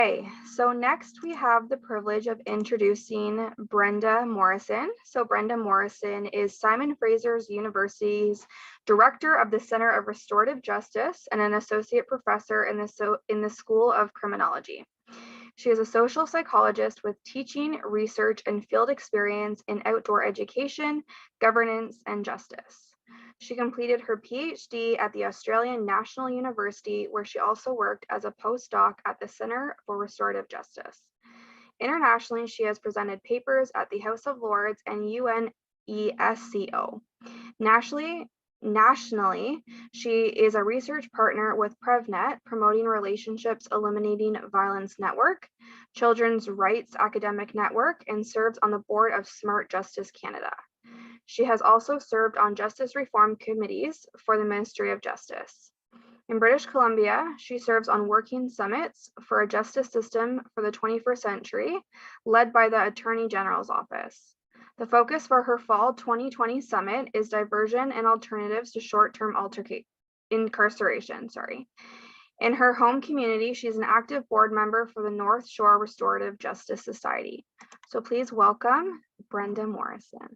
Okay, so next we have the privilege of introducing Brenda Morrison. So Brenda Morrison is Simon Fraser University's Director of the Center of Restorative Justice and an Associate Professor in the School of Criminology. She is a social psychologist with teaching, research, and field experience in outdoor education, governance, and justice. She completed her PhD at the Australian National University, where she also worked as a postdoc at the Center for Restorative Justice. Internationally, she has presented papers at the House of Lords and UNESCO. Nationally, she is a research partner with PrevNet, Promoting Relationships Eliminating Violence Network, Children's Rights Academic Network, and serves on the board of Smart Justice Canada. She has also served on justice reform committees for the Ministry of Justice. In British Columbia, she serves on working summits for a justice system for the 21st century, led by the Attorney General's Office. The focus for her fall 2020 summit is diversion and alternatives to short-term incarceration. In her home community, she's an active board member for the North Shore Restorative Justice Society. So please welcome Brenda Morrison.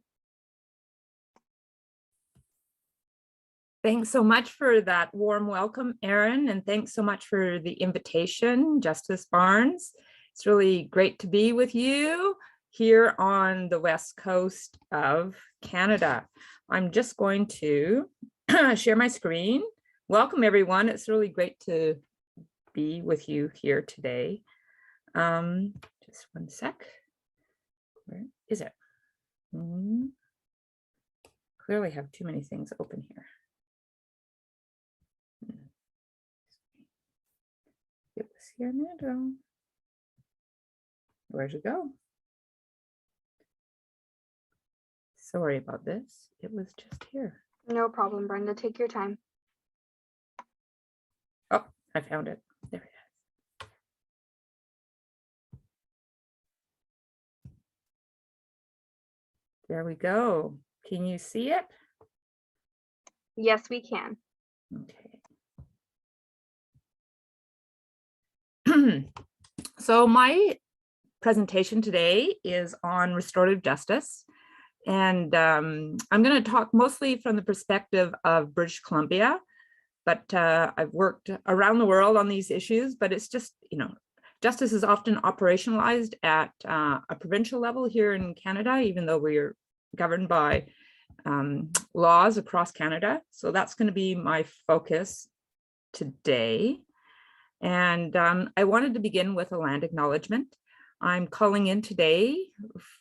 Thanks so much for that warm welcome, Erin, and thanks so much for the invitation, Justice Barnes. It's really great to be with you here on the West Coast of Canada. I'm just going to share my screen. Welcome, everyone. It's really great to be with you here today. Just one sec. Where is it? Clearly have too many things open here. It was here now. Where'd it go? Sorry about this. It was just here. No problem, Brenda. Take your time. Oh, I found it. There it is. There we go. Can you see it? Yes, we can. Okay. So my presentation today is on restorative justice. And I'm going to talk mostly from the perspective of British Columbia, but I've worked around the world on these issues, but it's just, justice is often operationalized at a provincial level here in Canada, even though we're governed by laws across Canada. So that's going to be my focus today. And I wanted to begin with a land acknowledgement. I'm calling in today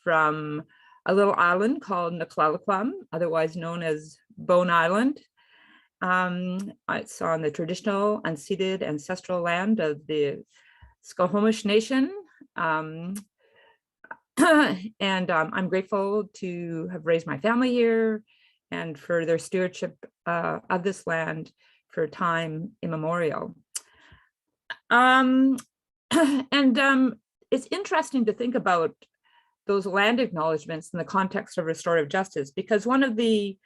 from a little island called Naklalakwam, otherwise known as Bone Island. It's on the traditional unceded ancestral land of the Skohomish Nation. And I'm grateful to have raised my family here and for their stewardship of this land for time immemorial. It's interesting to think about those land acknowledgements in the context of restorative justice, because one of the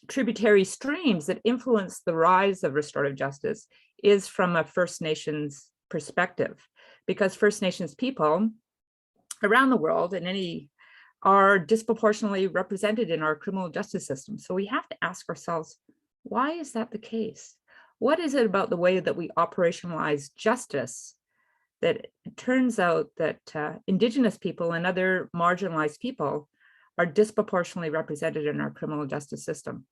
tributary streams that influence the rise of restorative justice is from a First Nations perspective, because First Nations people around the world are disproportionately represented in our criminal justice system. So we have to ask ourselves, why is that the case? What is it about the way that we operationalize justice that it turns out that Indigenous people and other marginalized people are disproportionately represented in our criminal justice system?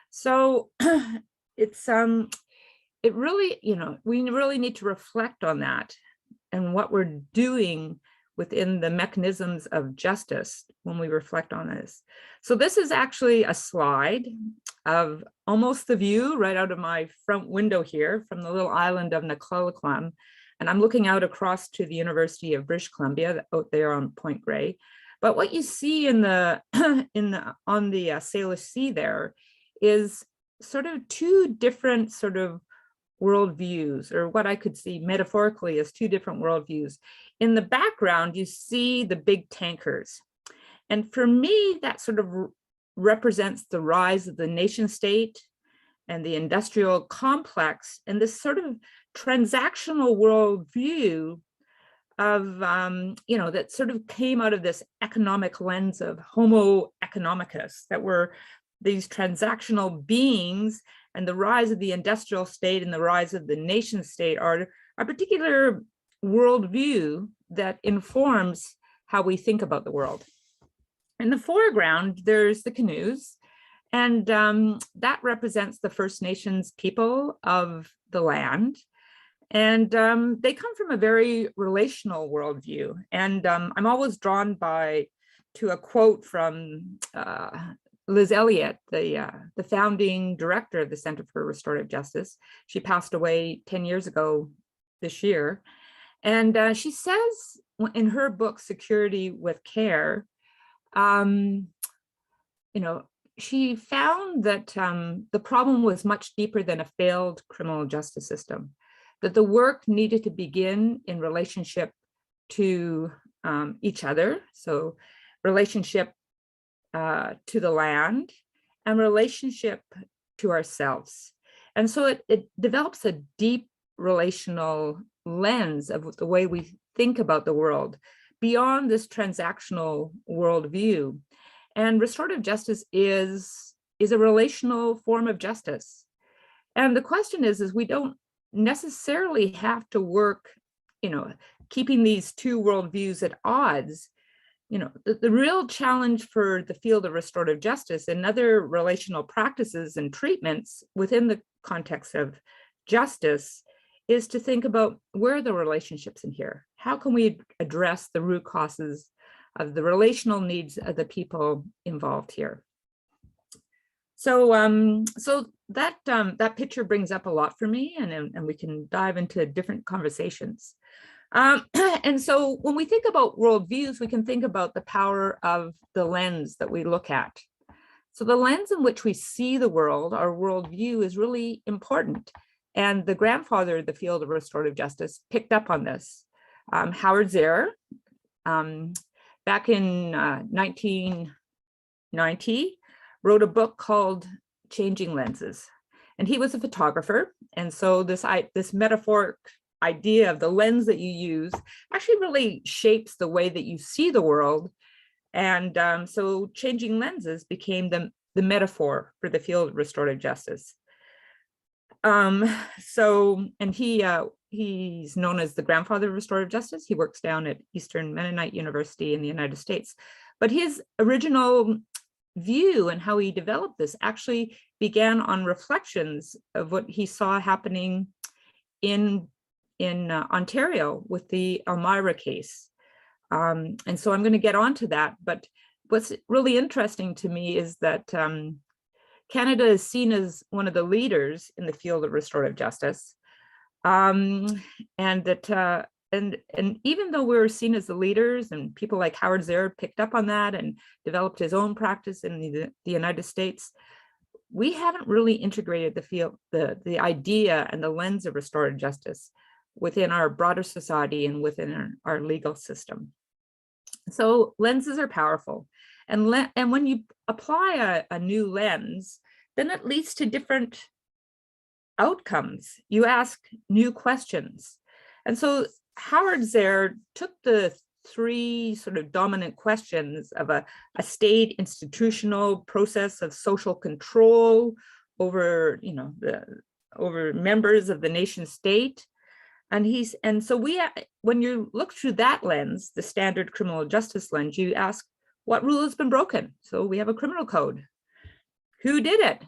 So it really, we really need to reflect on that and what we're doing within the mechanisms of justice when we reflect on this. So this is actually a slide of almost the view right out of my front window here from the little island of Naklalakwam. And I'm looking out across to the University of British Columbia out there on Point Grey. But what you see on the Salish Sea there is sort of two different sort of worldviews, or what I could see metaphorically as two different worldviews. In the background, you see the big tankers. And for me, that sort of represents the rise of the nation state and the industrial complex, and this sort of transactional worldview of, that sort of came out of this economic lens of Homo economicus, that were these transactional beings, and the rise of the industrial state and the rise of the nation state are a particular worldview that informs how we think about the world. In the foreground, there's the canoes, and that represents the First Nations people of the land. And they come from a very relational worldview. And I'm always drawn to a quote from Liz Elliott, the founding director of the Center for Restorative Justice. She passed away 10 years ago this year. And she says in her book, Security with Care, she found that the problem was much deeper than a failed criminal justice system, that the work needed to begin in relationship to each other, so relationship to the land and relationship to ourselves. And so it develops a deep relational lens of the way we think about the world beyond this transactional worldview. And restorative justice is a relational form of justice. And the question is we don't necessarily have to work, keeping these two worldviews at odds. The real challenge for the field of restorative justice and other relational practices and treatments within the context of justice is to think about where are the relationships in here? How can we address the root causes of the relational needs of the people involved here? So that picture brings up a lot for me, and we can dive into different conversations. And so when we think about worldviews, we can think about the power of the lens that we look at. So the lens in which we see the world, our worldview, is really important. And the grandfather of the field of restorative justice picked up on this. Howard Zehr, back in 1990, wrote a book called Changing Lenses. And he was a photographer. And so this metaphoric idea of the lens that you use actually really shapes the way that you see the world. And so changing lenses became the metaphor for the field of restorative justice. And he's known as the grandfather of restorative justice. He works down at Eastern Mennonite University in the United States. But his original view and how he developed this actually began on reflections of what he saw happening in Ontario with the Elmira case. And so I'm going to get onto that. But what's really interesting to me is that Canada is seen as one of the leaders in the field of restorative justice. And even though we're seen as the leaders, and people like Howard Zehr picked up on that and developed his own practice in the United States, we haven't really integrated the idea and the lens of restorative justice within our broader society and within our legal system. So lenses are powerful. And when you apply a new lens, then it leads to different outcomes. You ask new questions. And so Howard Zehr took the three sort of dominant questions of a state institutional process of social control over, over members of the nation state. And so when you look through that lens, the standard criminal justice lens, you ask, what rule has been broken? So we have a criminal code. Who did it?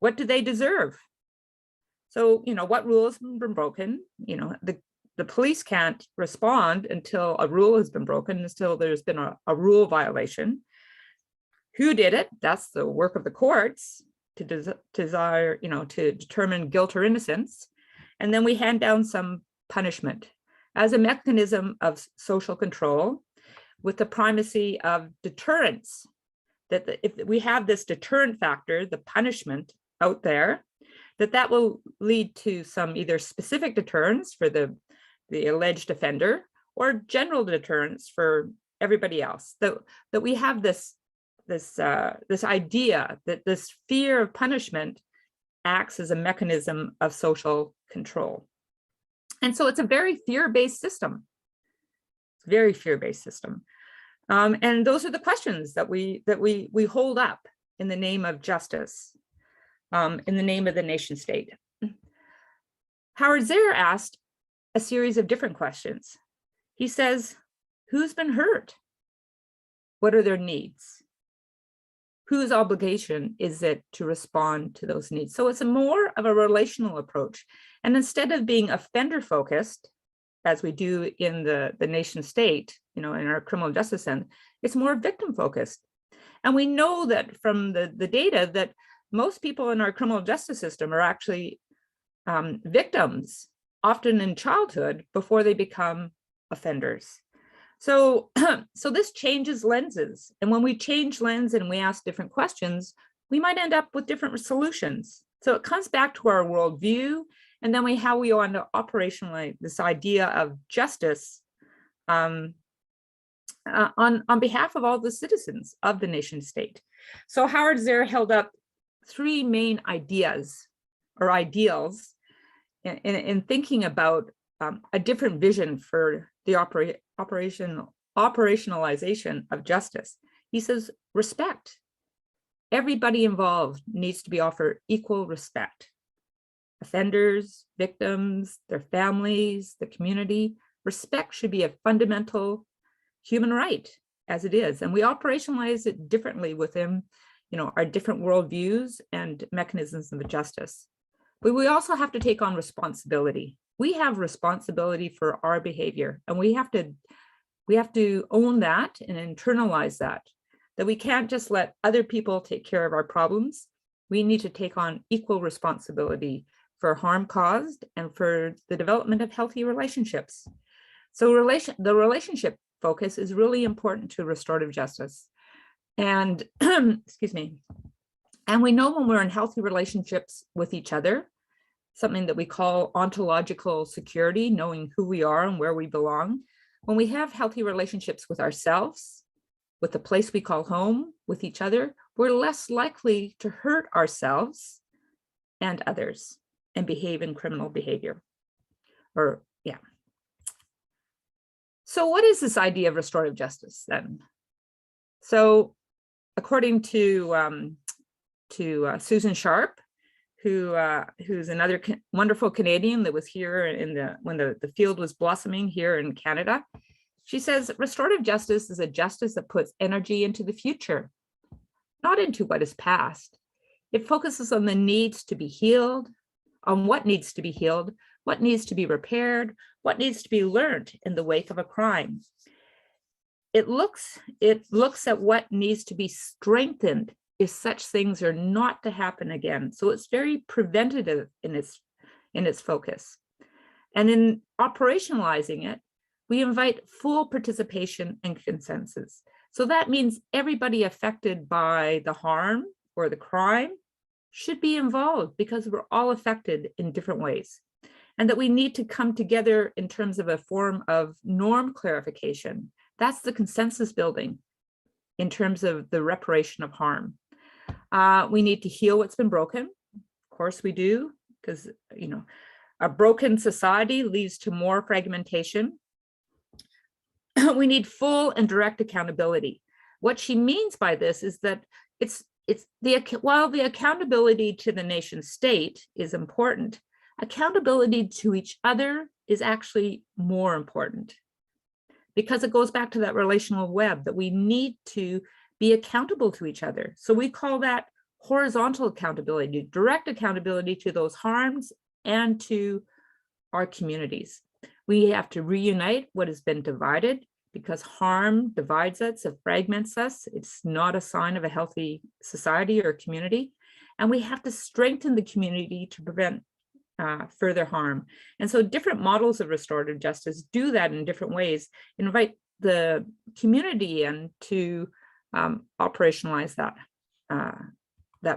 What do they deserve? So, what rule has been broken? The police can't respond until a rule has been broken, until there's been a rule violation. Who did it? That's the work of the courts to determine guilt or innocence. And then we hand down some punishment as a mechanism of social control with the primacy of deterrence, that if we have this deterrent factor, the punishment out there, that will lead to some either specific deterrence for the alleged offender or general deterrence for everybody else. That we have this idea that this fear of punishment acts as a mechanism of social control. And so it's a very fear-based system, very fear-based system. And those are the questions that we hold up in the name of justice, in the name of the nation state. Howard Zehr asked a series of different questions. He says, who's been hurt? What are their needs? Whose obligation is it to respond to those needs? So it's more of a relational approach. And instead of being offender focused, as we do in the nation state, in our criminal justice end, it's more victim focused. And we know that from the data that most people in our criminal justice system are actually victims, often in childhood, before they become offenders. So, so this changes lenses. And when we change lens and we ask different questions, we might end up with different solutions. So it comes back to our worldview, and then how we want to operationalize this idea of justice on behalf of all the citizens of the nation state. So Howard Zehr held up three main ideas or ideals in thinking about a different vision for the operationalization of justice. He says, respect. Everybody involved needs to be offered equal respect. Offenders, victims, their families, the community. Respect should be a fundamental human right, as it is. And we operationalize it differently within, our different worldviews and mechanisms of justice. But we also have to take on responsibility. We have responsibility for our behavior, and we have to own that and internalize that we can't just let other people take care of our problems. We need to take on equal responsibility for harm caused and for the development of healthy relationships. So the relationship focus is really important to restorative justice. And excuse me. And we know when we're in healthy relationships with each other, something that we call ontological security, knowing who we are and where we belong. When we have healthy relationships with ourselves, with the place we call home, with each other, we're less likely to hurt ourselves and others and behave in criminal behavior. So what is this idea of restorative justice then? So according to Susan Sharp, who's another wonderful Canadian that was here when the field was blossoming here in Canada. She says restorative justice is a justice that puts energy into the future, not into what is past. It focuses on the needs to be healed, on what needs to be healed, what needs to be repaired, what needs to be learned in the wake of a crime. It looks at what needs to be strengthened if such things are not to happen again. So it's very preventative in its focus. And in operationalizing it, we invite full participation and consensus. So that means everybody affected by the harm or the crime should be involved, because we're all affected in different ways. And that we need to come together in terms of a form of norm clarification. That's the consensus building in terms of the reparation of harm. We need to heal what's been broken. Of course we do, because a broken society leads to more fragmentation. We need full and direct accountability. What she means by this is that while the accountability to the nation state is important, accountability to each other is actually more important, because it goes back to that relational web that we need to be accountable to each other. So we call that horizontal accountability, direct accountability to those harms and to our communities. We have to reunite what has been divided, because harm divides us, it fragments us. It's not a sign of a healthy society or community. And we have to strengthen the community to prevent further harm. And so different models of restorative justice do that in different ways, invite the community in to operationalize that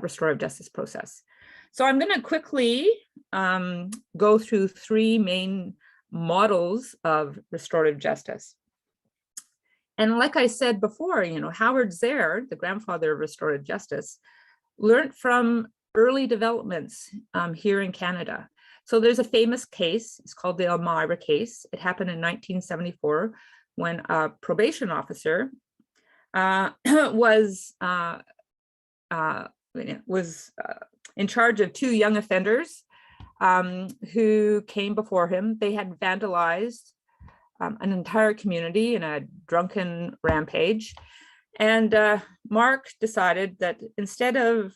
restorative justice process. So I'm going to quickly go through three main models of restorative justice. And like I said before, Howard Zehr, the grandfather of restorative justice, learned from early developments here in Canada. So there's a famous case, it's called the Elmira case. It happened in 1974 when a probation officer was in charge of two young offenders who came before him. They had vandalized an entire community in a drunken rampage. And Mark decided that instead of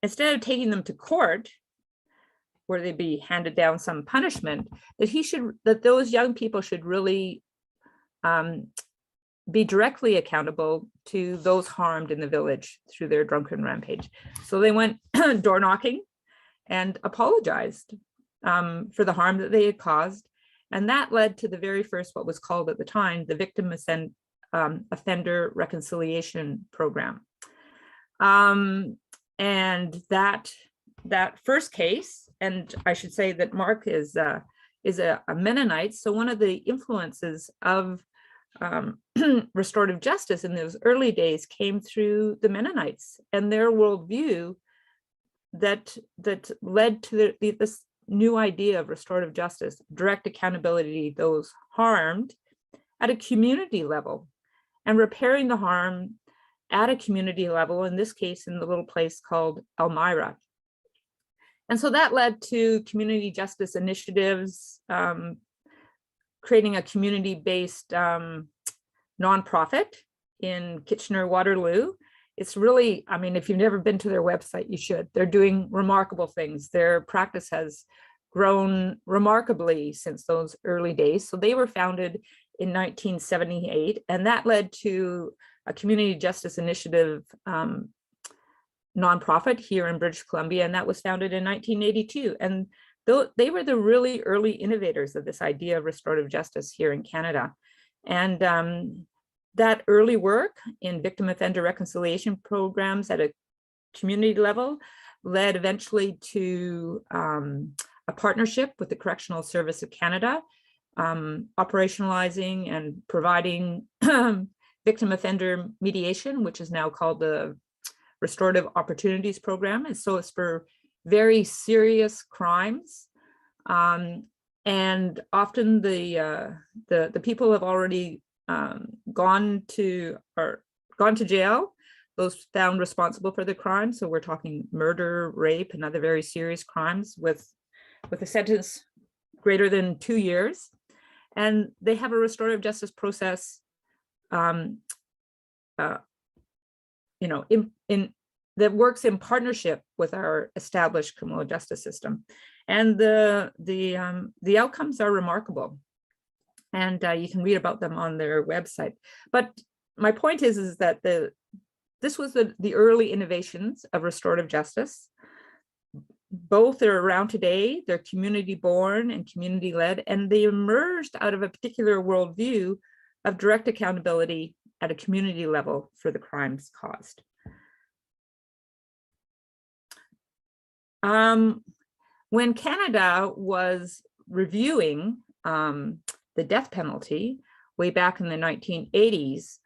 taking them to court, where they'd be handed down some punishment, that those young people should really be directly accountable to those harmed in the village through their drunken rampage. So they went door knocking and apologized for the harm that they had caused. And that led to the very first, what was called at the time, the Victim Offender Reconciliation Program. And that first case, and I should say that Mark is a Mennonite, so one of the influences of restorative justice in those early days came through the Mennonites and their worldview that led to this new idea of restorative justice, direct accountability to those harmed at a community level, and repairing the harm at a community level, in this case in the little place called Elmira. And so that led to community justice initiatives, creating a community-based nonprofit in Kitchener-Waterloo. It's really, I mean, if you've never been to their website, you should. They're doing remarkable things. Their practice has grown remarkably since those early days. So they were founded in 1978, and that led to a community justice initiative nonprofit here in British Columbia, and that was founded in 1982. And they were the really early innovators of this idea of restorative justice here in Canada. And that early work in victim offender reconciliation programs at a community level led eventually to a partnership with the Correctional Service of Canada, operationalizing and providing victim offender mediation, which is now called the Restorative Opportunities Program. And so it's for very serious crimes. And often the people have already gone to jail, those found responsible for the crime. So we're talking murder, rape, and other very serious crimes with a sentence greater than 2 years. And they have a restorative justice process that works in partnership with our established criminal justice system, and the outcomes are remarkable, and you can read about them on their website. But my point is that this was the early innovations of restorative justice. Both are around today. They're community born and community led, and they emerged out of a particular worldview of direct accountability at a community level for the crimes caused. When Canada was reviewing the death penalty way back in the 1980s,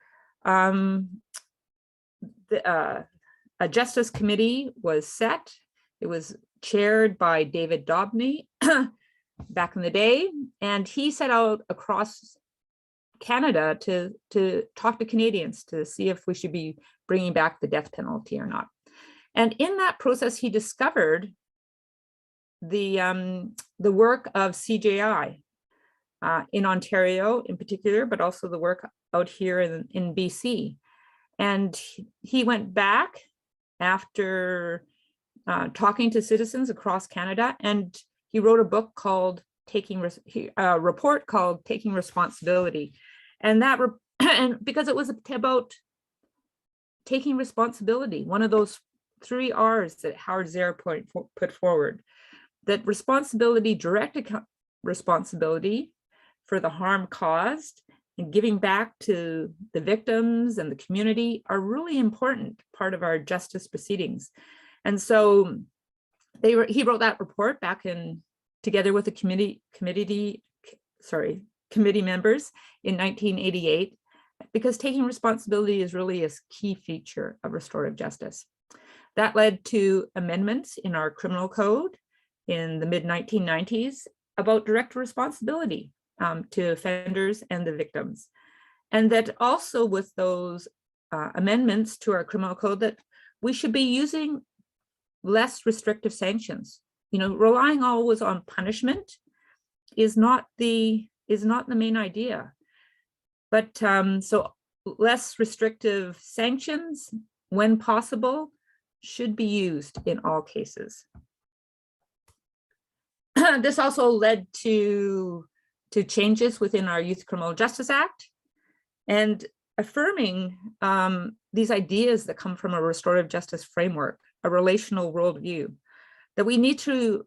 a justice committee was set. It was chaired by David Dobney back in the day, and he set out across Canada to talk to Canadians to see if we should be bringing back the death penalty or not. And in that process, he discovered the work of CJI in Ontario in particular, but also the work out here in BC. And he went back after talking to citizens across Canada, and he wrote a book called a report called Taking Responsibility. And and because it was about taking responsibility, one of those 3 R's that Howard Zare put forward, that responsibility, direct responsibility for the harm caused, and giving back to the victims and the community are really important part of our justice proceedings. And so he wrote that report back together with the committee members in 1988, because taking responsibility is really a key feature of restorative justice. That led to amendments in our criminal code in the mid 1990s about direct responsibility to offenders and the victims. And that also with those amendments to our criminal code, that we should be using less restrictive sanctions. Relying always on punishment is not the main idea. But so less restrictive sanctions, when possible, should be used in all cases. This also led to changes within our Youth Criminal Justice Act, and affirming these ideas that come from a restorative justice framework, a relational worldview, that we need to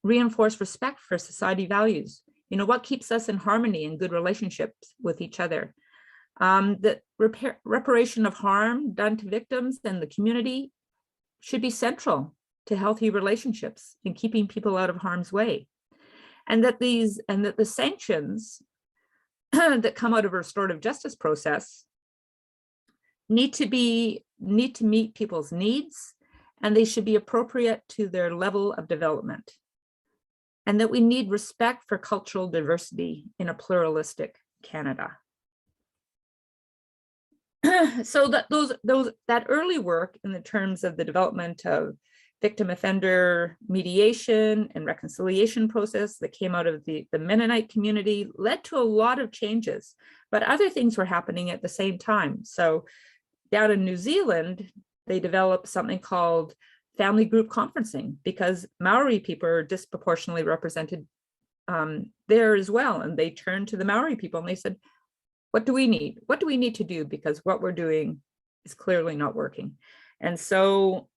reinforce respect for society values. What keeps us in harmony and good relationships with each other. That reparation of harm done to victims and the community should be central to healthy relationships and keeping people out of harm's way. And that the sanctions that come out of a restorative justice process need to meet people's needs, and they should be appropriate to their level of development. And that we need respect for cultural diversity in a pluralistic Canada. So that early work in the terms of the development of victim offender mediation and reconciliation process that came out of the Mennonite community led to a lot of changes, but other things were happening at the same time. So down in New Zealand, they developed something called family group conferencing, because Maori people are disproportionately represented there as well. And they turned to the Maori people and they said, what do we need? What do we need to do? Because what we're doing is clearly not working. And so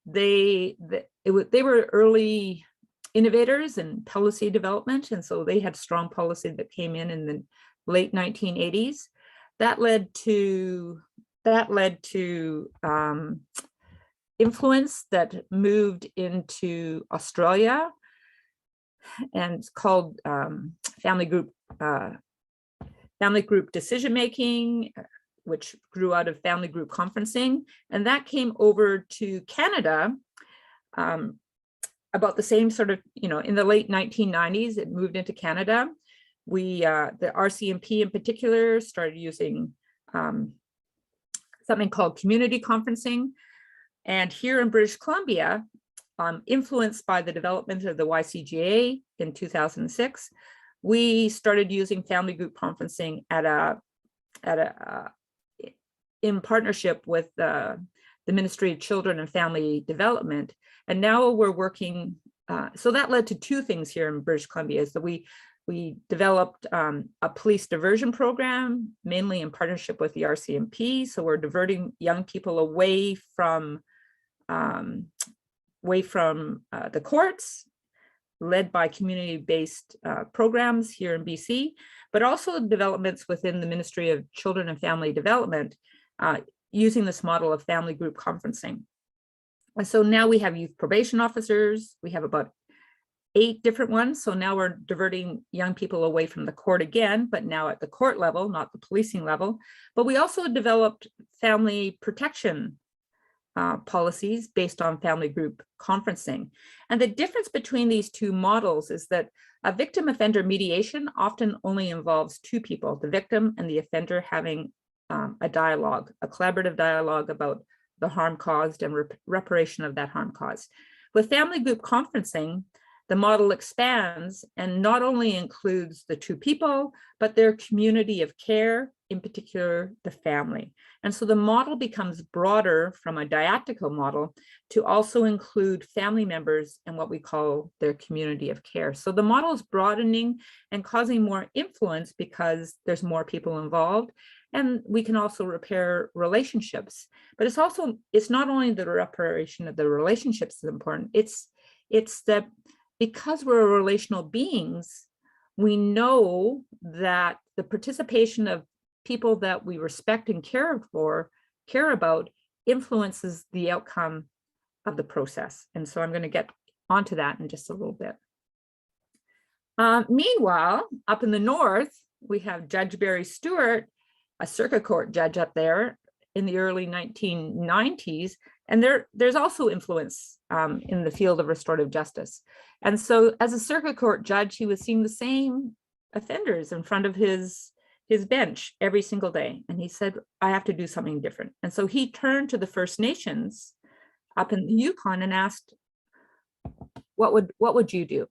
they were early innovators in policy development. And so they had strong policy that came in the late 1980s. That led to influence that moved into Australia, and it's called family group decision making, which grew out of family group conferencing, and that came over to Canada about the same sort of, in the late 1990s. It moved into Canada. The RCMP in particular started using something called community conferencing. And here in British Columbia, influenced by the development of the YCGA in 2006, we started using family group conferencing in partnership with the Ministry of Children and Family Development. And now we're working, so that led to two things here in British Columbia, is that we developed a police diversion program, mainly in partnership with the RCMP. So we're diverting young people away from the courts, led by community-based programs here in BC, but also developments within the Ministry of Children and Family Development, using this model of family group conferencing. And so now we have youth probation officers. We have about 8 different ones. So now we're diverting young people away from the court again, but now at the court level, not the policing level. But we also developed family protection policies based on family group conferencing. And the difference between these two models is that a victim offender mediation often only involves 2 people, the victim and the offender, having a dialogue, a collaborative dialogue about the harm caused and reparation of that harm caused. With family group conferencing, the model expands and not only includes the 2 people, but their community of care, in particular, the family. And so the model becomes broader from a dialectical model to also include family members and what we call their community of care. So the model is broadening and causing more influence because there's more people involved. And we can also repair relationships. But it's not only the reparation of the relationships that's important, it's that because we're relational beings, we know that the participation of people that we respect and care about, influences the outcome of the process. And so I'm going to get onto that in just a little bit. Meanwhile, up in the north, we have Judge Barry Stewart, a circuit court judge up there in the early 1990s. And there's also influence in the field of restorative justice. And so as a circuit court judge, he was seeing the same offenders in front of his bench every single day. And he said, I have to do something different. And so he turned to the First Nations up in the Yukon and asked, what would you do?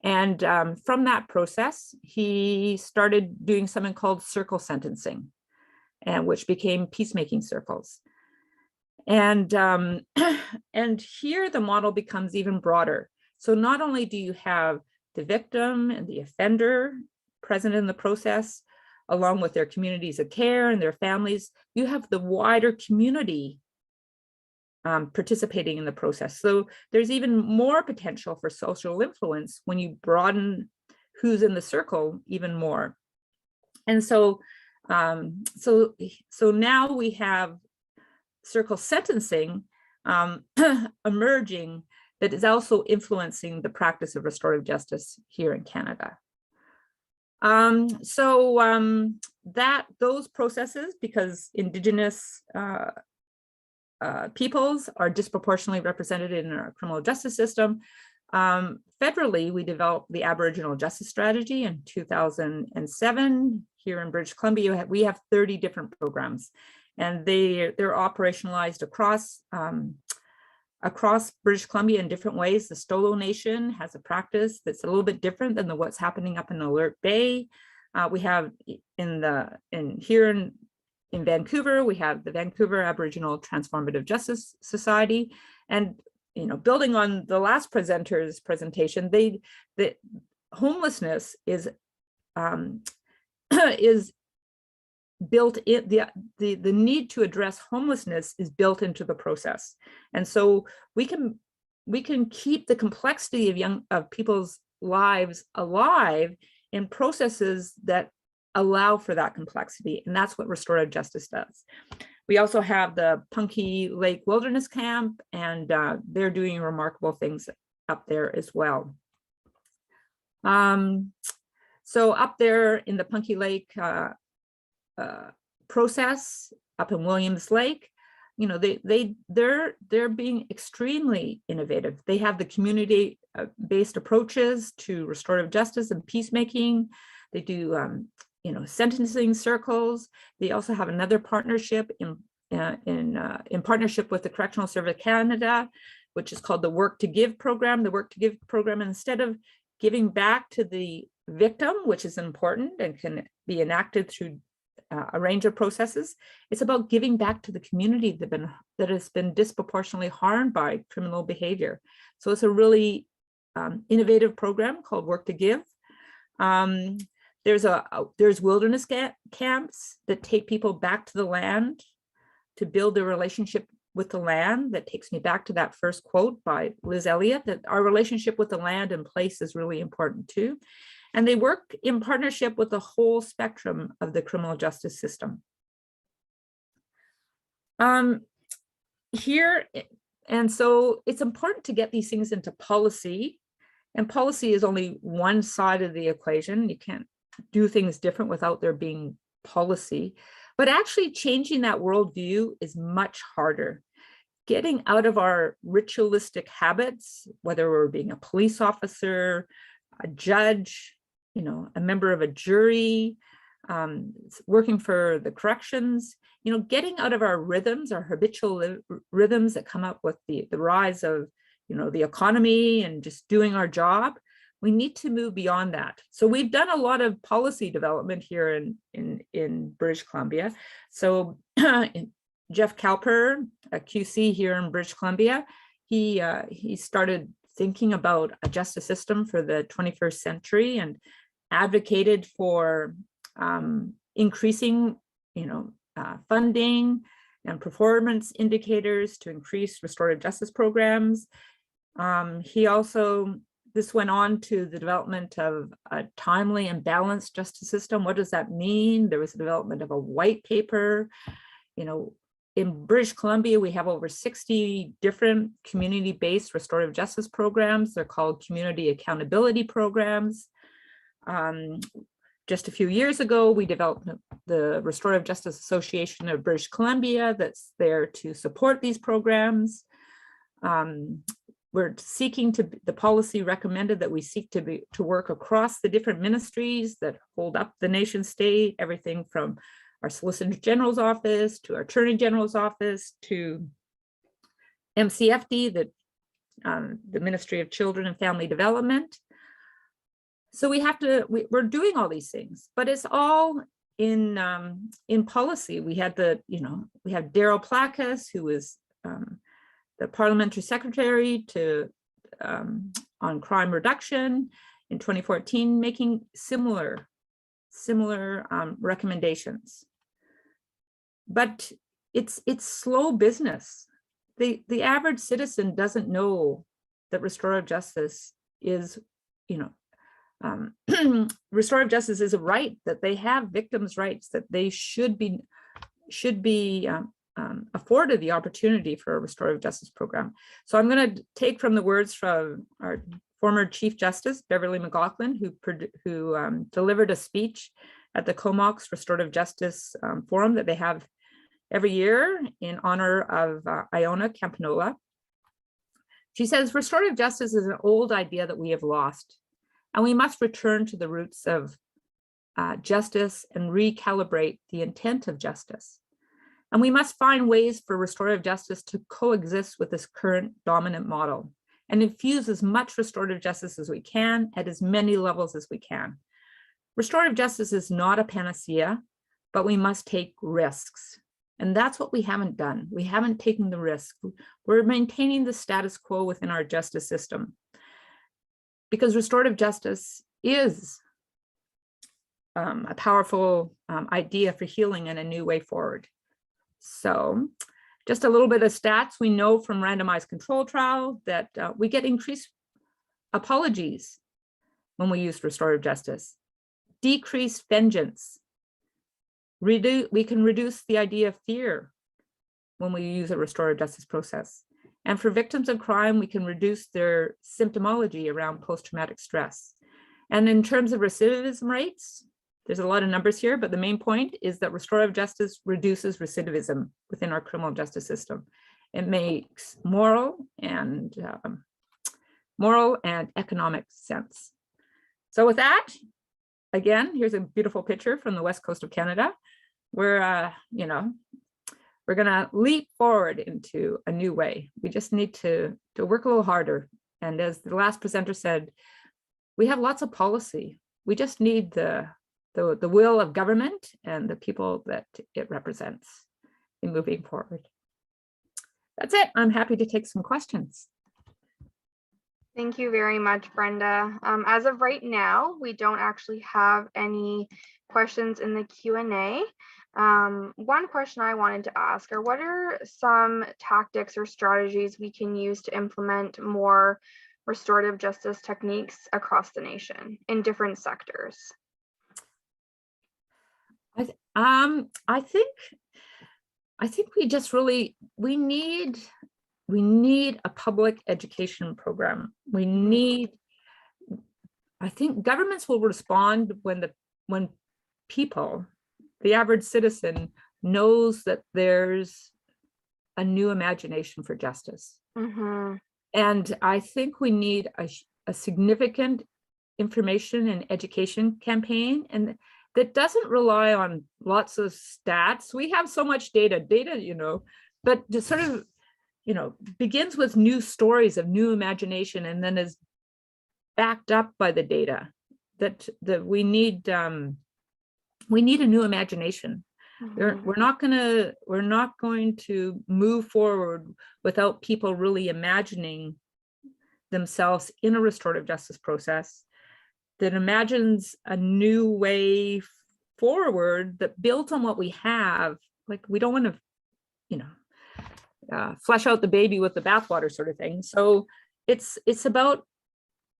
And from that process, he started doing something called circle sentencing, and which became peacemaking circles. And and here the model becomes even broader. So not only do you have the victim and the offender present in the process, along with their communities of care and their families, you have the wider community participating in the process. So there's even more potential for social influence when you broaden who's in the circle even more. And so, so now we have circle sentencing emerging that is also influencing the practice of restorative justice here in Canada. Those processes, because Indigenous peoples are disproportionately represented in our criminal justice system. Federally, we developed the Aboriginal Justice Strategy in 2007. Here in British Columbia, we have 30 different programs, and they're operationalized across British Columbia in different ways. The Stolo Nation has a practice that's a little bit different than what's happening up in Alert Bay. We have here in Vancouver, we have the Vancouver Aboriginal Transformative Justice Society. And building on the last presenter's presentation, the homelessness is built in, the need to address homelessness is built into the process. And so we can keep the complexity of people's lives alive in processes that allow for that complexity. And that's what restorative justice does. We also have the Punky Lake Wilderness Camp, and they're doing remarkable things up there as well. So up there in the Punky Lake process, up in Williams Lake, they're being extremely innovative. They have the community-based approaches to restorative justice and peacemaking. They do sentencing circles. They also have another partnership in partnership with the Correctional Service Canada, which is called the Work to Give program. The Work to Give program, instead of giving back to the victim, which is important and can be enacted through a range of processes, it's about giving back to the community that has been disproportionately harmed by criminal behavior. So it's a really innovative program called Work to Give. There's wilderness camps that take people back to the land to build their relationship with the land. That takes me back to that first quote by Liz Elliott, that our relationship with the land and place is really important too. And they work in partnership with the whole spectrum of the criminal justice system. And so it's important to get these things into policy. And policy is only one side of the equation. You can't do things different without there being policy. But actually changing that worldview is much harder. Getting out of our ritualistic habits, whether we're being a police officer, a judge, a member of a jury, working for the corrections, getting out of our rhythms, our habitual rhythms that come up with the rise of, the economy and just doing our job. We need to move beyond that. So we've done a lot of policy development here in British Columbia. So Jeff Calper, a QC here in British Columbia, he started thinking about a justice system for the 21st century and advocated for increasing, funding and performance indicators to increase restorative justice programs. This went on to the development of a timely and balanced justice system. What does that mean? There was a development of a white paper. In British Columbia, we have over 60 different community-based restorative justice programs. They're called community accountability programs. Just a few years ago, we developed the Restorative Justice Association of British Columbia that's there to support these programs. we're seeking to, the policy recommended that we seek to work across the different ministries that hold up the nation state, everything from our Solicitor General's office to our Attorney General's office to MCFD, the Ministry of Children and Family Development. So we have to, we're doing all these things, but it's all in policy. We had we have Daryl Placus, who was the parliamentary secretary on crime reduction in 2014, making similar recommendations. But it's slow business. The average citizen doesn't know that restorative justice is, restorative justice is a right, that they have victims' rights, that they should be afforded the opportunity for a restorative justice program. So I'm going to take from the words from our former Chief Justice, Beverly McLaughlin, who delivered a speech at the Comox Restorative Justice Forum that they have every year in honor of Iona Campanola. She says, restorative justice is an old idea that we have lost, and we must return to the roots of justice and recalibrate the intent of justice. And we must find ways for restorative justice to coexist with this current dominant model and infuse as much restorative justice as we can at as many levels as we can. Restorative justice is not a panacea, but we must take risks. And that's what we haven't done. We haven't taken the risk. We're maintaining the status quo within our justice system, because restorative justice is a powerful idea for healing and a new way forward. So just a little bit of stats. We know from randomized control trial that we get increased apologies when we use restorative justice, decreased vengeance. We can reduce the idea of fear when we use a restorative justice process. And for victims of crime, we can reduce their symptomology around post-traumatic stress. And in terms of recidivism rates, there's a lot of numbers here, but the main point is that restorative justice reduces recidivism within our criminal justice system. It makes moral and economic sense. So with that, again, here's a beautiful picture from the west coast of Canada, where we're gonna leap forward into a new way. We just need to work a little harder. And as the last presenter said, we have lots of policy. We just need the will of government and the people that it represents in moving forward. That's it. I'm happy to take some questions. Thank you very much, Brenda. As of right now, we don't actually have any questions in the Q&A. One question I wanted to ask are, what are some tactics or strategies we can use to implement more restorative justice techniques across the nation in different sectors? I think we just really, we need a public education program. I think governments will respond when people, the average citizen, knows that there's a new imagination for justice. Mm-hmm. And I think we need a significant information and education campaign, and that doesn't rely on lots of stats. We have so much data, but just sort of, begins with new stories of new imagination, and then is backed up by the data that we need a new imagination. Mm-hmm. We're not going to move forward without people really imagining themselves in a restorative justice process that imagines a new way forward that builds on what we have. Like, we don't want to, flush out the baby with the bathwater sort of thing. So it's about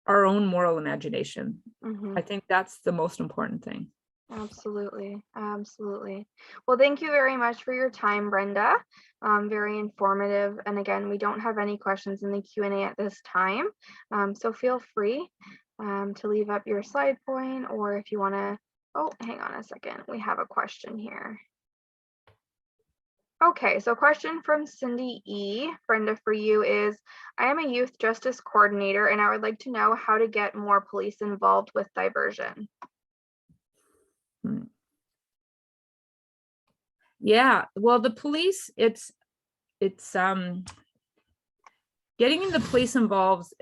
our own moral imagination. Mm-hmm. I think that's the most important thing. Absolutely. Absolutely. Well, thank you very much for your time, Brenda. Very informative. And again, we don't have any questions in the Q&A at this time. So feel free to leave up your slide point, or if you want to, hang on a second. We have a question here. Okay, so question from Cindy E. Brenda, for you is, I am a youth justice coordinator and I would like to know how to get more police involved with diversion. Yeah, well, the police, it's getting the police involved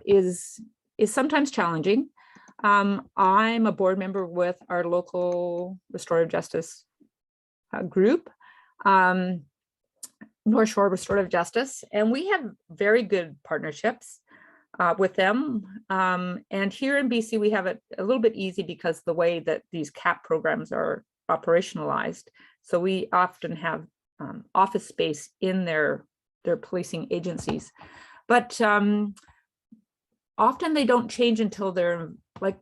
is sometimes challenging. I'm a board member with our local restorative justice group, North Shore Restorative Justice, and we have very good partnerships with them. And here in BC, we have it a little bit easy because the way that these CAP programs are operationalized. So we often have office space in their policing agencies, but often they don't change until they're like,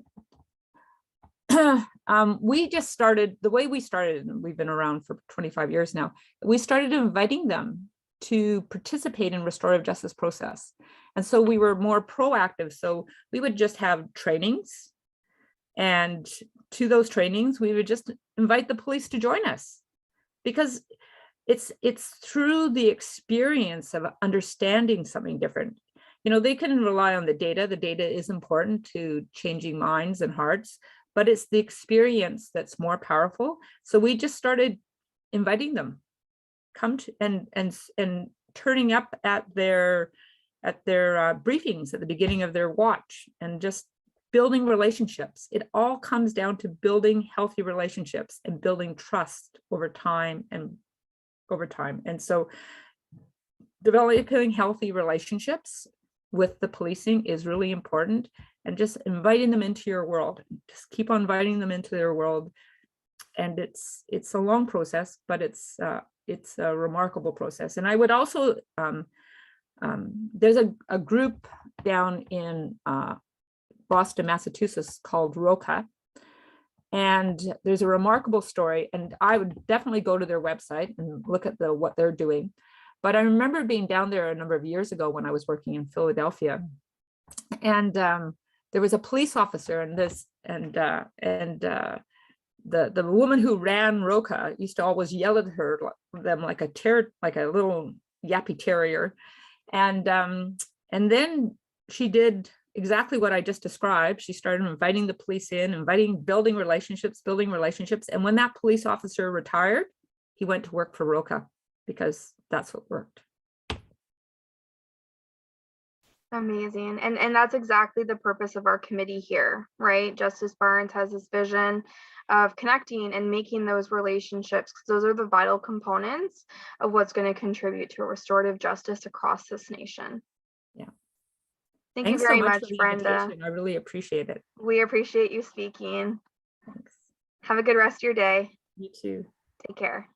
we just started, the way we started, and we've been around for 25 years now, we started inviting them to participate in restorative justice process. And so we were more proactive. So we would just have trainings, and to those trainings, we would just invite the police to join us, because it's through the experience of understanding something different. You know, they can rely on the data. The data is important to changing minds and hearts, but it's the experience that's more powerful. So we just started inviting them, come to and turning up at their briefings at the beginning of their watch, and just building relationships. It all comes down to building healthy relationships and building trust over time. And so developing healthy relationships with the policing is really important, and just inviting them into your world. Just keep on inviting them into their world. And it's a long process, but it's a remarkable process. And I would also, there's a group down in Boston, Massachusetts called ROCA. And there's a remarkable story, and I would definitely go to their website and look at what they're doing. But I remember being down there a number of years ago when I was working in Philadelphia, and there was a police officer, and the woman who ran ROCA used to always yell at them like a little yappy terrier, and then she did exactly what I just described. She started inviting the police in, building relationships. And when that police officer retired, he went to work for ROCA, because that's what worked. Amazing. And that's exactly the purpose of our committee here, right? Justice Barnes has this vision of connecting and making those relationships, because those are the vital components of what's going to contribute to restorative justice across this nation. Yeah. Thank you very much, for the Brenda. invitation. I really appreciate it. We appreciate you speaking. Thanks. Have a good rest of your day. You too. Take care.